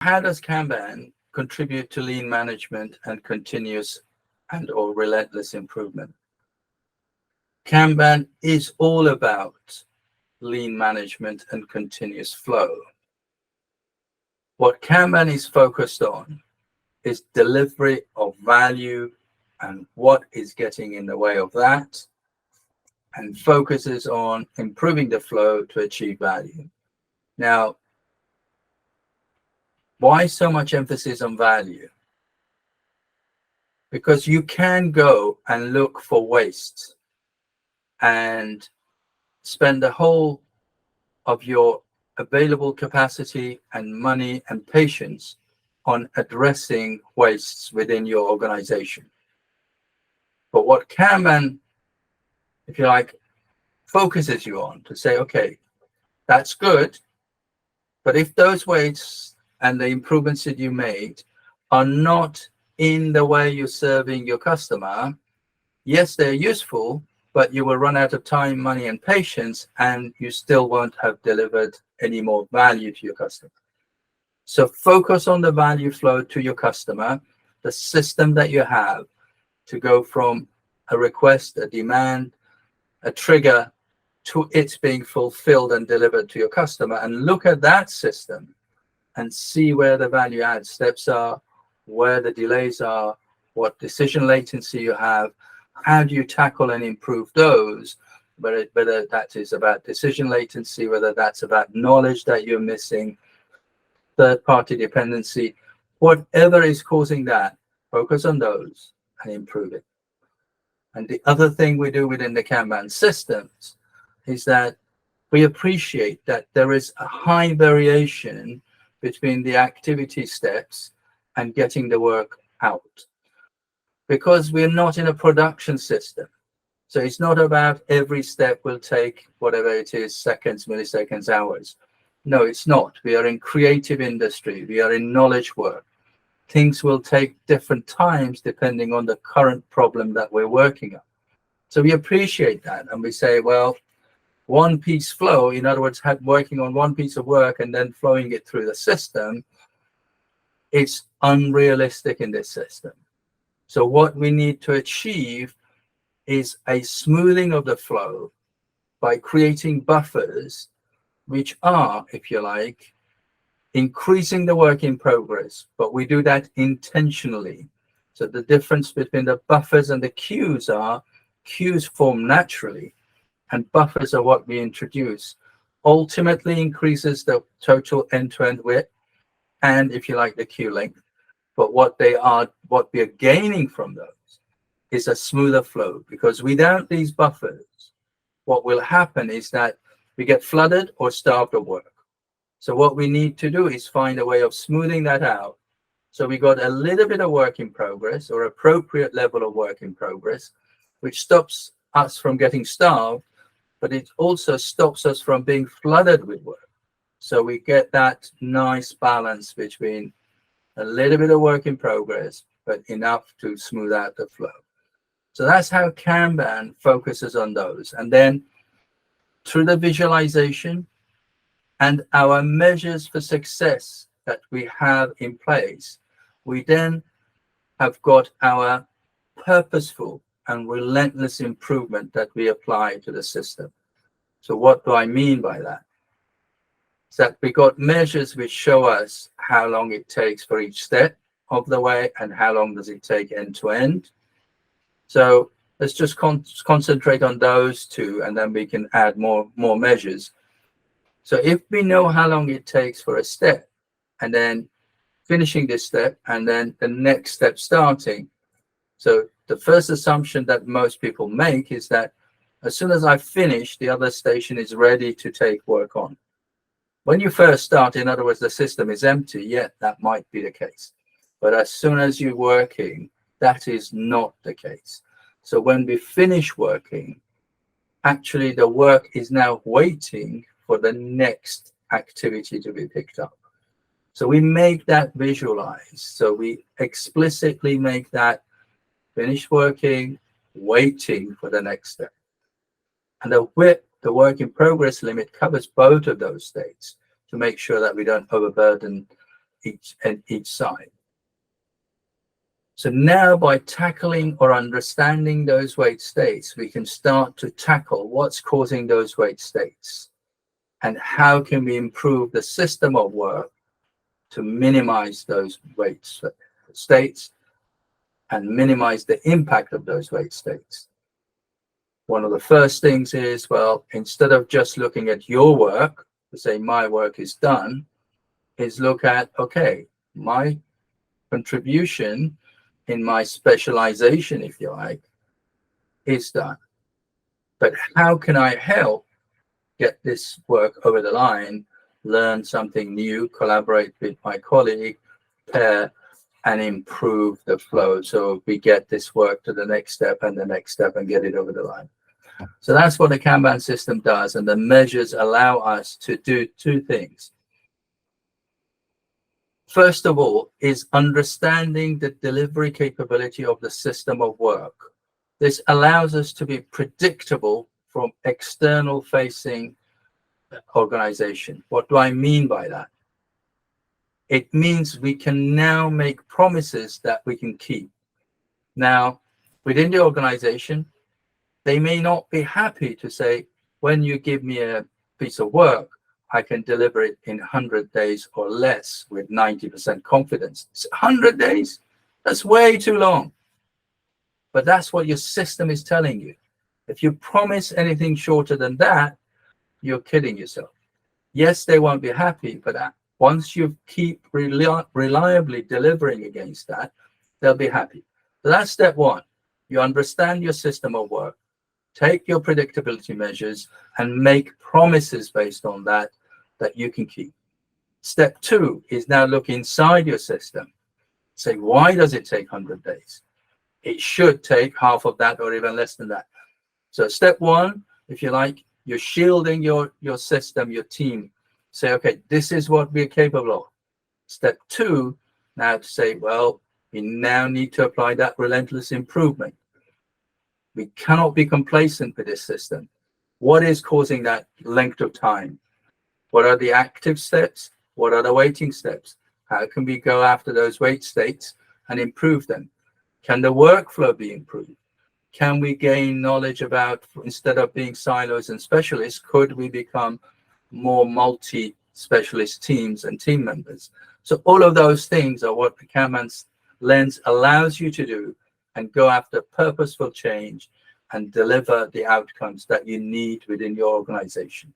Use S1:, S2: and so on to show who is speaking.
S1: How does Kanban contribute to lean management and continuous and or relentless improvement? Kanban is all about lean management and continuous flow. What Kanban is focused on is delivery of value and what is getting in the way of that, and focuses on improving the flow to achieve value. Now, why so much emphasis on value? Because you can go and look for waste and spend the whole of your available capacity and money and patience on addressing wastes within your organization. But what Kanban, if you like, focuses you on to say, okay, that's good, but if those wastes and the improvements that you made are not in the way you're serving your customer, yes, they're useful, but you will run out of time, money, and patience, and you still won't have delivered any more value to your customer. So focus on the value flow to your customer, the system that you have to go from a request, a demand, a trigger to it's being fulfilled and delivered to your customer, and look at that system and see where the value add steps are, where the delays are, what decision latency you have, how do you tackle and improve those, whether that is about decision latency, whether that's about knowledge that you're missing, third-party dependency, whatever is causing that, focus on those and improve it. And the other thing we do within the Kanban systems is that we appreciate that there is a high variation between the activity steps and getting the work out, because we're not in a production system. So it's not about every step will take whatever it is, seconds, milliseconds, hours. No, it's not. We are in creative industry. We are in knowledge work. Things will take different times depending on the current problem that we're working on. So we appreciate that. And we say, well, one piece flow, in other words, working on one piece of work and then flowing it through the system, it's unrealistic in this system. So what we need to achieve is a smoothing of the flow by creating buffers, which are, if you like, increasing the work in progress, but we do that intentionally. So the difference between the buffers and the queues are, queues form naturally, and buffers are what we introduce. Ultimately increases the total end-to-end width and, if you like, the queue length. But what we are gaining from those is a smoother flow, because without these buffers, what will happen is that we get flooded or starved of work. So what we need to do is find a way of smoothing that out. So we got a little bit of work in progress or appropriate level of work in progress, which stops us from getting starved, but it also stops us from being flooded with work. So we get that nice balance between a little bit of work in progress, but enough to smooth out the flow. So that's how Kanban focuses on those. And then through the visualization and our measures for success that we have in place, we then have got our purposeful and relentless improvement that we apply to the system. So what do I mean by that? It's that we got measures which show us how long it takes for each step of the way and how long does it take end to end. So let's just concentrate on those two, and then we can add more measures. So if we know how long it takes for a step, and then finishing this step, and then the next step starting. So the first assumption that most people make is that as soon as I finish, the other station is ready to take work on. When you first start, in other words, the system is empty, yeah, that might be the case. But as soon as you're working, that is not the case. So when we finish working, actually the work is now waiting for the next activity to be picked up. So we make that visualized. So we explicitly make that finish working, waiting for the next step. And the WIP, the work in progress limit, covers both of those states to make sure that we don't overburden each side. So now by tackling or understanding those weight states, we can start to tackle what's causing those weight states and how can we improve the system of work to minimize those weight states and minimize the impact of those weight states. One of the first things is, well, instead of just looking at your work to say my work is done, is look at, okay, my contribution in my specialization, if you like, is done. But how can I help get this work over the line, learn something new, collaborate with my colleague, pair, and improve the flow so we get this work to the next step and the next step and get it over the line. So that's what the Kanban system does, and the measures allow us to do two things. First of all, is understanding the delivery capability of the system of work. This allows us to be predictable from external facing organization. What do I mean by that? It means we can now make promises that we can keep. Now, within the organization, they may not be happy to say, when you give me a piece of work, I can deliver it in 100 days or less with 90% confidence. It's 100 days? That's way too long. But that's what your system is telling you. If you promise anything shorter than that, you're kidding yourself. Yes, they won't be happy, but once you keep reliably delivering against that, they'll be happy. So that's step one. You understand your system of work, take your predictability measures, and make promises based on that you can keep. Step two is now look inside your system. Say, why does it take 100 days? It should take half of that or even less than that. So step one, if you like, you're shielding your system, your team. Say, okay, this is what we're capable of. Step two, now to say, well, we now need to apply that relentless improvement. We cannot be complacent with this system. What is causing that length of time? What are the active steps? What are the waiting steps? How can we go after those wait states and improve them? Can the workflow be improved? Can we gain knowledge about, instead of being silos and specialists, could we become more multi-specialist teams and team members? So all of those things are what the Kanban lens allows you to do and go after purposeful change and deliver the outcomes that you need within your organization.